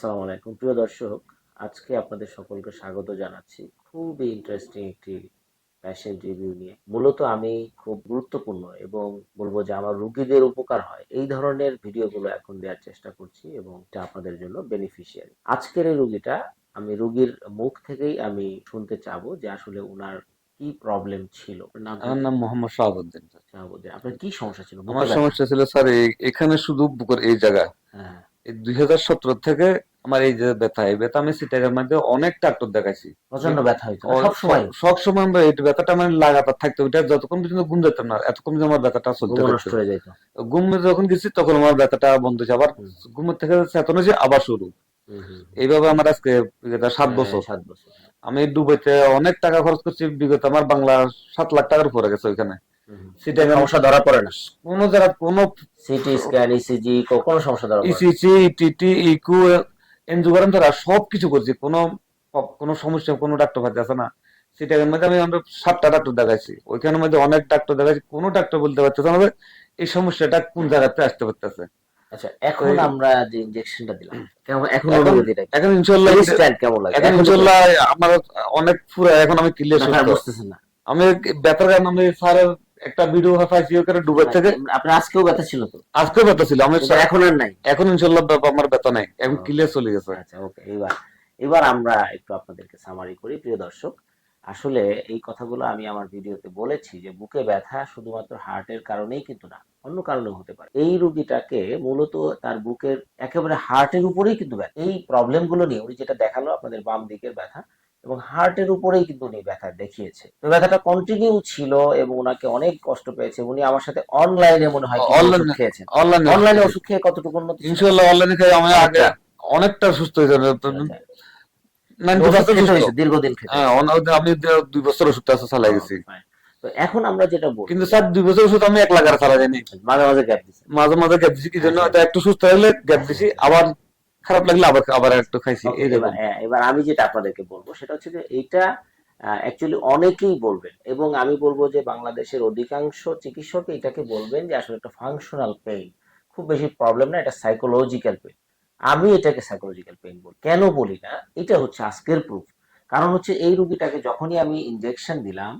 আসসালামু আলাইকুম প্রিয় দর্শক। আজকে আপনাদের সকলকে স্বাগত জানাচ্ছি খুবই ইন্টারেস্টিং একটি পেশেন্ট রিভিউ নিয়ে। মূলত আমি খুব গুরুত্বপূর্ণ এবং বলবো যে আমার রুগীদের উপকার হয় এই ধরনের ভিডিওগুলো এখন দেওয়ার চেষ্টা করছি এবং এটা আপনাদের জন্য বেনিফিশিয়ারি। আজকের এই রুগীটা আমি রুগীর মুখ থেকেই আমি শুনতে চাবো যে আসলে উনার কি প্রবলেম ছিল। নামটা আমার একটু নাম বলবেন? মোহাম্মদ শাহাবুদ্দিন স্যার। শাহাবুদ্দিন, আপনার কি সমস্যা ছিল? বুকে আমার ব্যথা? সমস্যা ছিল স্যার এখানে শুধু বুকের এই জায়গা। হ্যাঁ। এই 2017 থেকে আমার এই যে ব্যথা, এই ব্যথা আমি সিটাগের মধ্যে অনেক ডাক্তার দেখাইছি। প্রচন্ড ব্যথা হইতো না সব সময়? সব সময় আমরা এই ব্যথাটা মানে লাগাতার থাকতো, ওইটা যতক্ষণ পর্যন্ত ঘুম যেতাম না এতক্ষণ পর্যন্ত আমার ব্যথাটা চলতে ঘুম থাকতো। নষ্ট হয়ে যাইতো? ঘুমে যখন গেছি তখন আমার ব্যথাটা বন্ধ হয়েছে, আবার হুম ঘুমের থেকে চেতন হয়েছে আবার শুরু। হুম হুম হুম। এইভাবে আমার আজকে বিগত 7 বছর। 7 বছর, হ্যাঁ। আমি দুবাইতে অনেক টাকা খরচ করছি, বিগত আমার বাংলা 7 লাখ টাকার পরে গেছে ওইখানে। হুম হুম। কোনো সিটাগাং সমস্যা ধরা পড়ে না? কোনো জায়গা কোনো সিটি স্ক্যান, ইসিজি, কোনো সমস্যা ধরা পড়ে না? ইসিসি, টিটি, ইকু, এনজিওগ্রাম দ্বারা সবকিছু করছি, কোনো কোনো সমস্যা কোনো ডাক্তার পাচ্ছে আছে না। সিটাগাং মধ্যে আমরা 7টা ডাক্তার দেখাইছি, ওইখানের মধ্যে অনেক ডাক্তার দেখাইছি, কোনো ডাক্তার বলতে পারতেছে না যে এই সমস্যাটা কোন জায়গাতে আসতে পারতেছে। আচ্ছা, তো এখন আমরা যে ইনজেকশনটা দিলাম, কেমন এখন এখন অনুভূতিটা কি? এখন ইনশাল্লাহ ইনস্ট্যান্ট কেমন লাগে এখন এখন তো? ইনশাল্লাহ আমার অনেক পুরো, এখন আমি ক্লিয়ার ব্যথা আর সুস্থ। বুঝতেছেন না? আমি ব্যথার কারণে আমি স্যারের একটা ভিডিও পাইছি ওখানে ডুবার মানে থেকে। আপনার আজকেও ব্যথা ছিল তো? আজকেও ব্যথা ছিল আমি, কিন্তু এখন আর নাই? এখন ইনশাল্লাহ আমার ব্যথা নাই, ও, এখন ক্লিয়ার চলে গেছে। আচ্ছা, ওকে। এবার এবার আমরা একটু আপনাদেরকে সামারি করি প্রিয় দর্শক। আসলে এই কথাগুলো আমি আমার ভিডিওতে বলেছি যে বুকে ব্যথা শুধুমাত্র হার্টের কারণেই কিন্তু না, অন্য কারণেও হতে পারে। এই রুগীটাকে মূলত তার বুকের একেবারে হার্টের উপরেই কিন্তু ব্যথা। এই প্রবলেমগুলো নিয়ে উনি যেটা দেখালো আপনাদের বাম দিকের ব্যথা, এবং হার্টের উপরেই কিন্তু উনি ব্যথা দেখিয়েছে। তো ব্যথাটা কন্টিনিউ ছিল এবং ওনাকে অনেক কষ্ট পেয়েছে। উনি আমার সাথে অনলাইনে মনে হয় কিছু ওষুধ অনলাইনে খেয়েছেন। অনলাইনে ওষুধ অনলাইনে খেয়েছি ওষুধ খেয়ে কতটুকু উন্নতি ছিল? ইনশাল্লাহ। অনলাইনে খাই আমি আগে অনেকটা? অনেকটা সুস্থ হয়েছে, আচ্ছা। নাইনটি ওষুধ পার্সেন্ট খেতে সুস্থ। হয়েছে, দীর্ঘদিন খেতে হ্যাঁ হয়েছে? আমি 2 বছর ওষুধ আছে চালাই গেছি। ওকে, ফাইন। তো এখন আমরা যেটা বলবো কিন্তু যে স্যার 2 বছর ওষুধ আমি 1 লাখ আর চালা যায়নি। মাঝে মাঝে গ্যাপ দিচ্ছেন? মাঝে মাঝে গ্যাপ দিছি, কি জন্য আচ্ছা হয়তো আচ্ছা একটু সুস্থ হলে গ্যাপ আচ্ছা দিছি, আচ্ছা। আবার খারাপ লাগলে আবার আবার একটু খাইছি, ওকে, এবার এইরকম। এবার আমি যেটা আপনাদেরকে বলবো সেটা হচ্ছে যে এইটা অ্যাকচুয়ালি অনেকেই বলবেন, এবং আমি বলবো যে বাংলাদেশের অধিকাংশ চিকিৎসক এটাকে বলবেন যে আসলে একটা ফাংশনাল পেইন, খুব বেশি প্রবলেম না, এটা সাইকোলজিক্যাল পেইন। আমি এটাকে সাইকোলজিক্যাল পেইন বলি। কেন বলি না, এটা হচ্ছে আজকের প্রুফ। কারণ হচ্ছে এই রুগীটাকে যখনই আমি ইনজেকশন দিলাম,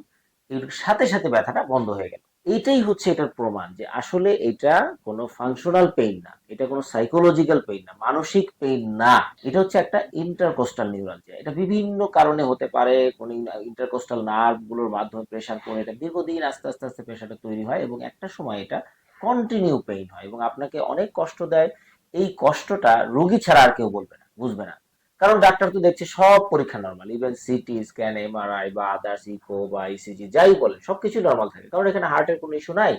এর সাথে সাথে ব্যথাটা বন্ধ হয়ে গেল। এইটাই হচ্ছে এটার প্রমাণ যে আসলে এটা কোনো ফাংশনাল পেইন না, এটা কোনো সাইকোলজিক্যাল পেইন না, মানসিক পেইন না। এটা হচ্ছে একটা ইন্টারকোস্টাল নিউরালজিয়া। এটা বিভিন্ন কারণে হতে পারে, কোন ইন্টারকোস্টাল নার্ভ গুলোর মাধ্যমে প্রেসার পড়ে এটা দীর্ঘদিন আস্তে আস্তে আস্তে প্রেসারটা তৈরি হয় এবং একটা সময় এটা কন্টিনিউ পেইন হয় এবং আপনাকে অনেক কষ্ট দেয়। এই কষ্টটা রোগী ছাড়া আর কেউ বলবে না, বুঝবে না। কারণ ডাক্তার তো দেখছে সব পরীক্ষা normal, even CT scan, MRI বা আদার্স ইকো বা ইসিজি যাই বলেন সবকিছু নর্মাল থাকে, কারণ এখানে হার্টের কোনো ইস্যু নাই।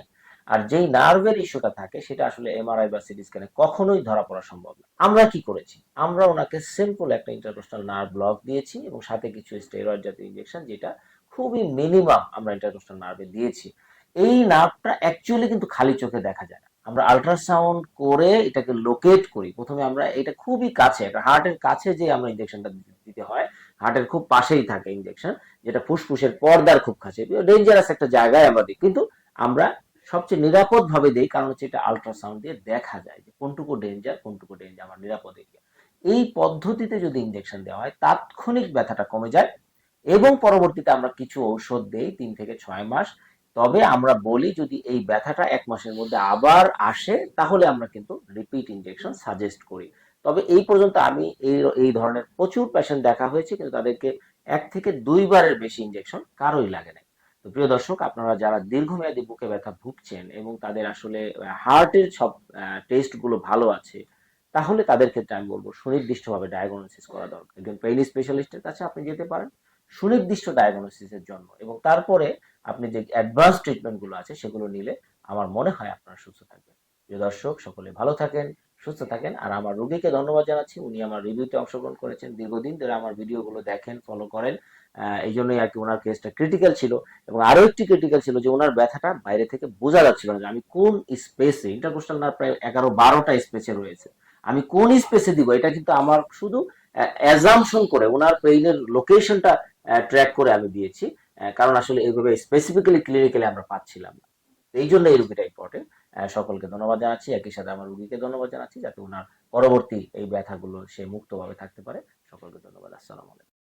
আর যেই নার্ভের ইস্যুটা থাকে সেটা আসলে এমআরআই বা সিটি স্ক্যানে কখনোই ধরা পড়া সম্ভব না। আমরা কি করেছি, আমরা ওনাকে সিম্পল একটা ইন্টারকোস্টাল নার্ভ ব্লক দিয়েছি এবং সাথে কিছু স্টেরয়েড জাতীয় ইনজেকশন, যেটা খুবই মিনিমাম আমরা ইন্টারকোস্টাল নার্ভে দিয়েছি। এই নার্ভটা অ্যাকচুয়ালি কিন্তু খালি চোখে দেখা যায় না, আমরা আল্ট্রাসাউন্ড করে এটাকে লোকেট করি। প্রথমে আমরা এটা খুবই কাছে, একটা হার্টের কাছে যে আমরা ইনজেকশনটা দিতে হয়, হার্টের খুব পাশেই থাকে ইনজেকশন, যেটা ফুসফুসের পর্দার খুব কাছে, ডেঞ্জারাস একটা জায়গায় আমরা দিই, কিন্তু আমরা সবচেয়ে নিরাপদ ভাবে দেই, কারণ হচ্ছে এটা আল্ট্রাসাউন্ড দিয়ে দেখা যায় যে কোনটুকু ডেঞ্জার কোনটুকু ডেঞ্জার, আমার নিরাপদ এরিয়া। এই পদ্ধতিতে যদি ইনজেকশন দেওয়া হয় তাৎক্ষণিক ব্যথাটা কমে যায় এবং পরবর্তীতে আমরা কিছু ঔষধ দেই 3 থেকে 6 মাস। তবে আমরা বলি যদি এই ব্যথাটা 1 মাসের মধ্যে আবার আসে তাহলে আমরা কিন্তু রিপিট ইনজেকশন সাজেস্ট করি। তবে এই পর্যন্ত আমি এই ধরনের প্রচুর পেশেন্ট দেখা হয়েছে, কিন্তু তাদেরকে 1 থেকে 2 বারের বেশি ইনজেকশন কারোই লাগে না। তো প্রিয় দর্শক, আপনারা যারা দীর্ঘমেয়াদী বুকে ব্যথা ভুগছেন এবং তাদের আসলে হার্টের সব টেস্ট গুলো ভালো আছে, তাহলে তাদের ক্ষেত্রে আমি বলবো সুনির্দিষ্টভাবে ডায়াগনোসিস করা দরকার। একজন পেইন স্পেশালিস্টের কাছে আপনি যেতে পারেন সুনির্দিষ্ট ডায়াগনোসিসের জন্য, এবং তারপরে আপনি যে অ্যাডভান্স ট্রিটমেন্ট গুলো আছে সেগুলো নিলে আমার মনে হয় আপনারা সুস্থ থাকবেন। প্রিয় দর্শক, সকলে ভালো থাকেন, সুস্থ থাকেন। আর আমার রোগীকে ধন্যবাদ জানাচ্ছি, উনি আমার রিভিউতে অংশগ্রহণ করেছেন, দীর্ঘদিন ধরে আমার ভিডিওগুলো দেখেন, ফলো করেন। এই জন্যই আর কি ওনার কেসটা ক্রিটিক্যাল ছিল। এবং আরো একটি ক্রিটিক্যাল ছিল যে ওনার ব্যথাটা বাইরে থেকে বোঝা যাচ্ছিল না যে আমি কোন স্পেসে, ইন্টারকোস্টাল নার্ভ প্রায় 11-12টা স্পেসে রয়েছে, আমি কোন স্পেসে দিব এটা কিন্তু আমার শুধু অ্যাজাম্পশন করে ওনার পেইনের লোকেশনটা ট্র্যাক করে আমি দিয়েছি। কারণ আসলে এইভাবে স্পেসিফিক্যালি ক্লিনিক্যালি আমরা পাচ্ছিলাম না। এই জন্য এই রুগীটা ইম্পর্টেন্ট। সকলকে ধন্যবাদ জানাচ্ছি, একই সাথে আমার রুগীকে ধন্যবাদ জানাচ্ছি, যাতে ওনার পরবর্তী এই ব্যথাগুলো সে মুক্তভাবে থাকতে পারে। সকলকে ধন্যবাদ। আসসালামু আলাইকুম।